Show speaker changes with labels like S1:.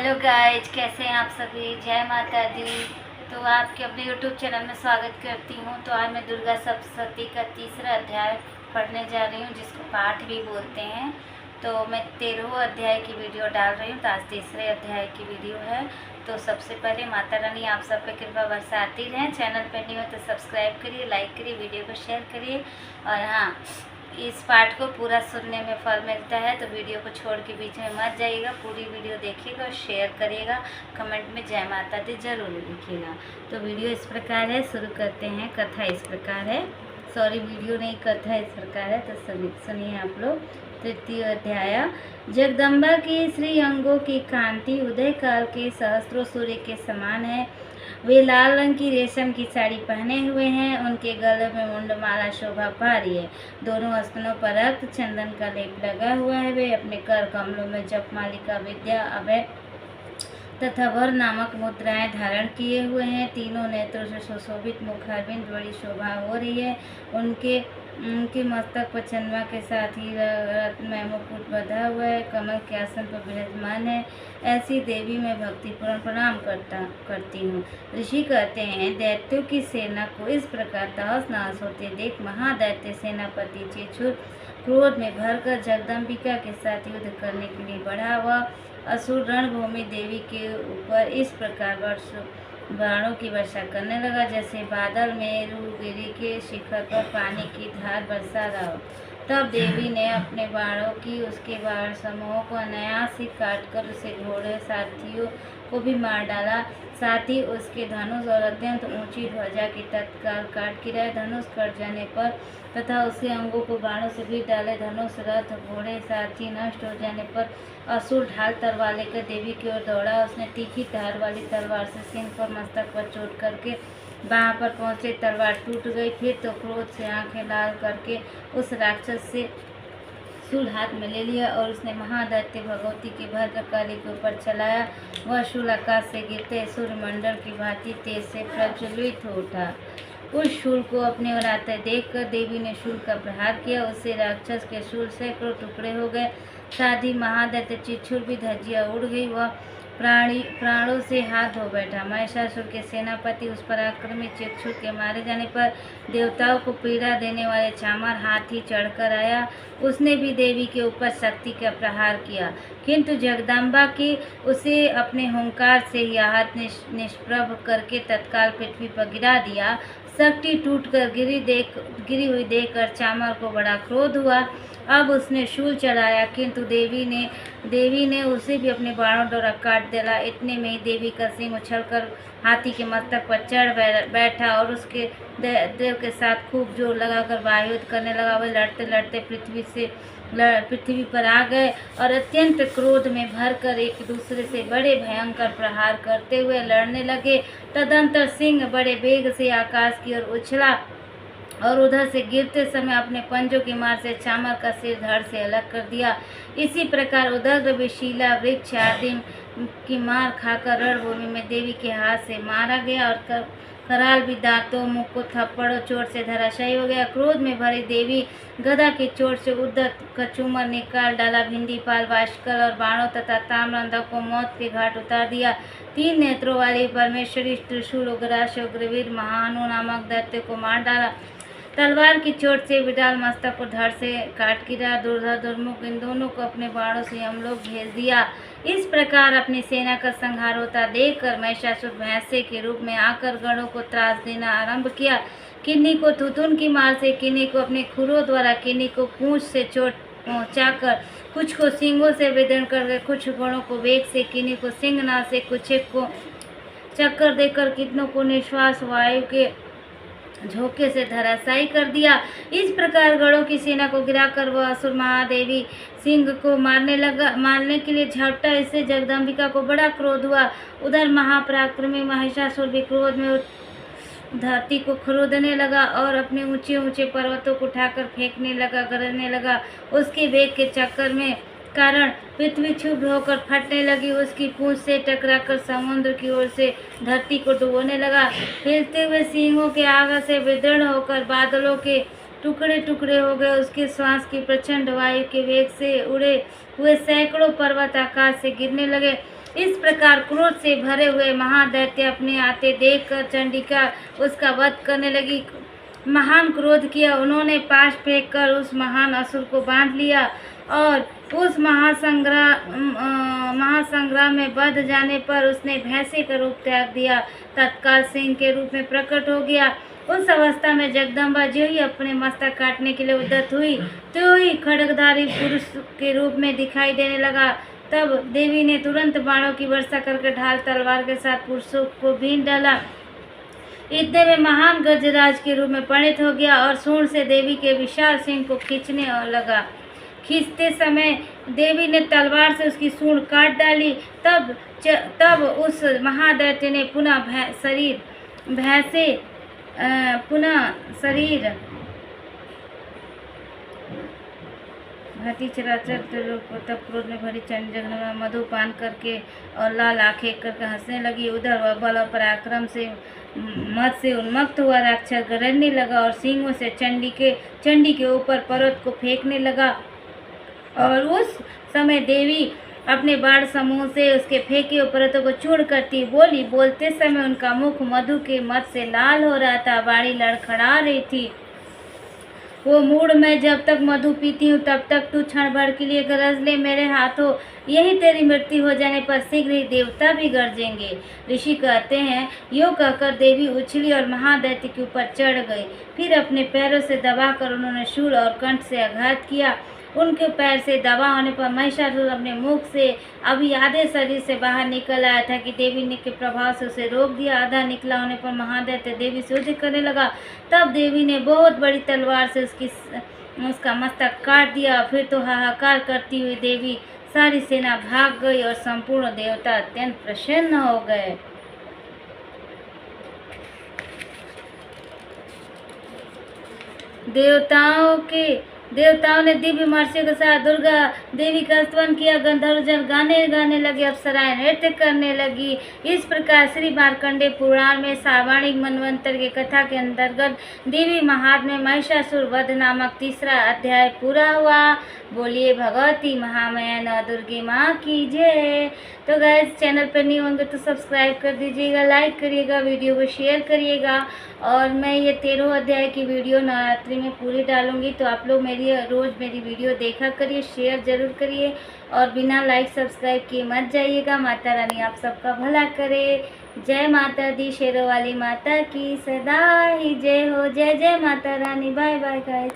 S1: Hello guys, कैसे हैं आप सभी। जय माता दी। तो आपके अपने यूट्यूब चैनल में स्वागत करती हूँ। तो आज मैं दुर्गा सप्तशती का तीसरा अध्याय पढ़ने जा रही हूँ, जिसको पाठ भी बोलते हैं। तो मैं 13वें अध्याय की वीडियो डाल रही हूँ। तो आज तीसरे अध्याय की वीडियो है। तो सबसे पहले माता रानी आप सब पे कृपा बरसाती रहें। चैनल पर नहीं हो तो सब्सक्राइब करिए, लाइक करिए, वीडियो को शेयर करिए। और हाँ, इस पाठ को पूरा सुनने में फल मिलता है, तो वीडियो को छोड़ के बीच में मत जाइएगा। पूरी वीडियो देखिएगा और शेयर करिएगा। कमेंट में जय माता दी जरूर लिखिएगा। तो वीडियो इस प्रकार है, शुरू करते हैं। कथा इस प्रकार है, सॉरी वीडियो नहीं, कथा इस प्रकार है। तो सुनिए आप लोग। तृतीय अध्याय। जगदम्बा की श्री अंगों की कांति उदय काल के सहस्त्रों सूर्य के समान है। वे लाल रंग की रेशम की साड़ी पहने हुए हैं। उनके गले में मुंडमाला शोभा पा रही है। दोनों स्तनों पर रक्त चंदन का लेप लगा हुआ है। वे अपने कर कमलों में जपमालिका, विद्या, अभय तथा वर नामक मुद्राएं धारण किए हुए हैं। तीनों नेत्रों से सुशोभित मुखारबिंद बड़ी शोभा हो रही है। उनके मस्तक पर चंद्रमा के साथ ही रत्नमय मुकुट बंधा हुआ है। कमल के आसन पर विराजमान है। ऐसी देवी मैं भक्तिपूर्ण प्रणाम करती हूँ। ऋषि कहते हैं, दैत्यों की सेना को इस प्रकार तहस नहस होते देख महादैत्य सेनापति चेचुर क्रोध में भरकर जगदम्बिका के साथ युद्ध करने के लिए बढ़ा हुआ। असुर रणभूमि देवी के ऊपर इस प्रकार बाणों की वर्षा करने लगा, जैसे बादल मेरुगिरी के शिखर पर पानी की धार बरसा रहा हो। तब देवी ने अपने बाणों की उसके बाण समूहों को अनायास ही काटकर उसे घोड़े सारथियों को भी मार डाला। साथ ही उसके धनुष और अत्यंत ऊंची ध्वजा की तत्काल काट गिराए। धनुष कट जाने पर तथा उसके अंगों को बाणों से भी डाले। धनुष, रथ, घोड़े, सारथी नष्ट हो जाने पर असुर ढाल तलवार लेकर देवी की ओर दौड़ा। उसने तीखी धार वाली तलवार से सिंह पर मस्तक पर चोट करके बाह पर पहुंचे तलवार टूट गई। फिर तो क्रोध से आंखें लाल करके उस राक्षस से शूल हाथ में ले लिया और उसने महादैत्य भगवती की भद्रकाली के ऊपर चलाया। वह शूल आकाश से गिरते सूर्यमंडल की भांति तेज से प्रज्वलित हो उठा। उस शूल को अपने ओर आते देखकर देवी ने शूल का प्रहार किया। उससे राक्षस के शूल सैकड़ों टुकड़े हो गए। साथ ही महादैत्य चिच्छुर भी धज्जियां उड़ गई। वह प्राणों से हाथ धो बैठा। महिषासुर के सेनापति उस पर आक्रमित चिच्छुर के मारे जाने पर देवताओं को पीड़ा देने वाले चामर हाथी चढ़कर आया। उसने भी देवी के ऊपर शक्ति का प्रहार किया, किंतु जगदम्बा की उसे अपने हुंकार से ही आहत निष्प्रभ करके तत्काल पृथ्वी पर गिरा दिया। शक्ति टूटकर गिरी हुई देखकर चामर को बड़ा क्रोध हुआ। अब उसने शूल चढ़ाया, किंतु देवी ने उसे भी अपने बाणों द्वारा काट डाला। इतने में ही देवी का सिंह उछलकर हाथी के मस्तक पर चढ़ बैठा और उसके देव के साथ खूब जोर लगाकर वायुयुद्ध करने लगा। वे लड़ते लड़ते पृथ्वी पर आ गए और अत्यंत क्रोध में भरकर एक दूसरे से बड़े भयंकर प्रहार करते हुए लड़ने लगे। तदंतर सिंह बड़े वेग से आकाश की ओर उछला और उधर से गिरते समय अपने पंजों की मार से चामर का सिर धड़ से अलग कर दिया। इसी प्रकार उदग्र विशीला वृक्ष आदि की मार खाकर रणभूमि में देवी के हाथ से मारा गया और कराल भी दांतों, मुख को थप्पड़ों चोट से धराशायी हो गया। क्रोध में भरी देवी गदा की चोट से उद्धत कचूमर निकाल डाला। भिंडीपाल, वाष्कल और बाणों तथा ताम्रंधा को मौत के घाट उतार दिया। 3 नेत्रों वाली परमेश्वरी त्रिशूल उग्राश उग्रवीर महानु नामक दैत्य को मार डाला। तलवार की चोट से विडाल मस्तक को धड़ से काट गिरा। दुर्धर दुर्मुख इन दोनों को अपने बाणों से यमलोक भेज दिया। इस प्रकार अपनी सेना का संहार होता देखकर महिषासुर भैंसे के रूप में आकर गणों को त्रास देना आरंभ किया। किन्नी को थुथुन की मार से, किन्नी को अपने खुरों द्वारा, किन्नी को पूंछ से चोट पहुंचाकर, कुछ को सींगों से वेदन करके, कुछ गणों को वेग से, किन्नी को सिंहनाद से, कुछ को चक्कर देकर, कितनों को निश्वास वायु के झोंके से धराशायी कर दिया। इस प्रकार गणों की सेना को गिराकर वह असुर महादेवी सिंह को मारने के लिए झपटा। इससे जगदम्बिका को बड़ा क्रोध हुआ। उधर महापराक्रमी महिषासुर भी क्रोध में धरती को खोदने लगा और अपने ऊंचे ऊंचे पर्वतों को उठाकर फेंकने लगा, गरजने लगा। उसके वेग के चक्कर में कारण पृथ्वी क्षुब्ध होकर फटने लगी। उसकी पूंछ से टकराकर समुद्र की ओर से धरती को डुबोने लगा। हिलते हुए सिंहों के आग से विदीर्ण होकर बादलों के टुकड़े टुकड़े हो गए। उसके श्वास की प्रचंड वायु के वेग से उड़े हुए सैकड़ों पर्वत आकाश से गिरने लगे। इस प्रकार क्रोध से भरे हुए महादैत्य अपने आते देखकर चंडिका उसका वध करने लगी। महान क्रोध किया उन्होंने पाश फेंककर उस महान असुर को बांध लिया और उस महासंग्राम में बध जाने पर उसने भैंसे का रूप त्याग दिया, तत्काल सिंह के रूप में प्रकट हो गया। उस अवस्था में जगदम्बा जो ही अपने मस्तक काटने के लिए उद्यत हुई तो ही खड्गधारी पुरुष के रूप में दिखाई देने लगा। तब देवी ने तुरंत बाणों की वर्षा करके ढाल तलवार के साथ पुरुषों को बीन डाला। इतने में महान गजराज के रूप में परिणत हो गया और सूंड से देवी के विशाल सिंह को खींचने लगा। खींचते समय देवी ने तलवार से उसकी सूंड काट डाली। तब उस महादैत्य ने पुनः शरीर भांति चराचर को तब क्रोध में भरी चंडी जगदम्बा मधुपान करके और लाल आंखें करके हंसने लगी। उधर वह बल और पराक्रम से मद से उन्मत्त हुआ राक्षस गरजने लगा और सींगों से चंडी के ऊपर पर्वत को फेंकने लगा। और उस समय देवी अपने बाण समूह से उसके फेंके हुए पर्वतों को चूर्ण करती बोली। बोलते समय उनका मुख मधु के मद से लाल हो रहा था, वाणी लड़खड़ा रही थी। वो मूड में जब तक मधु पीती हूँ तब तक तू क्षण भर के लिए गरज ले मेरे हाथों, यही तेरी मृत्यु हो जाने पर शीघ्र ही देवता भी गरजेंगे। ऋषि कहते हैं यो कहकर देवी उछली और महादैत्य के ऊपर चढ़ गई। फिर अपने पैरों से दबाकर उन्होंने शूल और कंठ से आघात किया। उनके पैर से दबा होने पर महिषासुर अपने मुख से अभी आधे शरीर से बाहर निकल आया था कि देवी ने के प्रभाव से उसे रोक दिया। आधा निकला होने पर महादैत्य देवी से युद्ध करने लगा। तब देवी ने बहुत बड़ी तलवार से उसका मस्तक काट दिया। फिर तो हाहाकार करती हुई देवी सारी सेना भाग गई और संपूर्ण देवता अत्यंत प्रसन्न हो गए। देवताओं ने दिव्य महर्षियों के साथ दुर्गा देवी का स्तवन किया। गंधर्वजन गाने लगे, अप्सराएं नृत्य करने लगी। इस प्रकार श्री मार्कंडेय पुराण में सावाणिक मनवंतर के कथा के अंतर्गत देवी महात्म्य महिषासुर वध नामक तीसरा अध्याय पूरा हुआ। बोलिए भगवती महामाया नौ दुर्गे माँ की जय। तो गाइस चैनल पर नहीं होंगे तो सब्सक्राइब कर दीजिएगा, लाइक करिएगा, वीडियो को शेयर करिएगा। और मैं ये 13 अध्याय की वीडियो नवरात्रि में पूरी डालूंगी, तो आप लोग रोज़ मेरी वीडियो देखा करिए, शेयर ज़रूर करिए और बिना लाइक सब्सक्राइब किए मत जाइएगा। माता रानी आप सबका भला करे। जय माता दी, शेरों वाली माता की सदा ही जय हो। जय जय Mata Rani. Bye bye guys.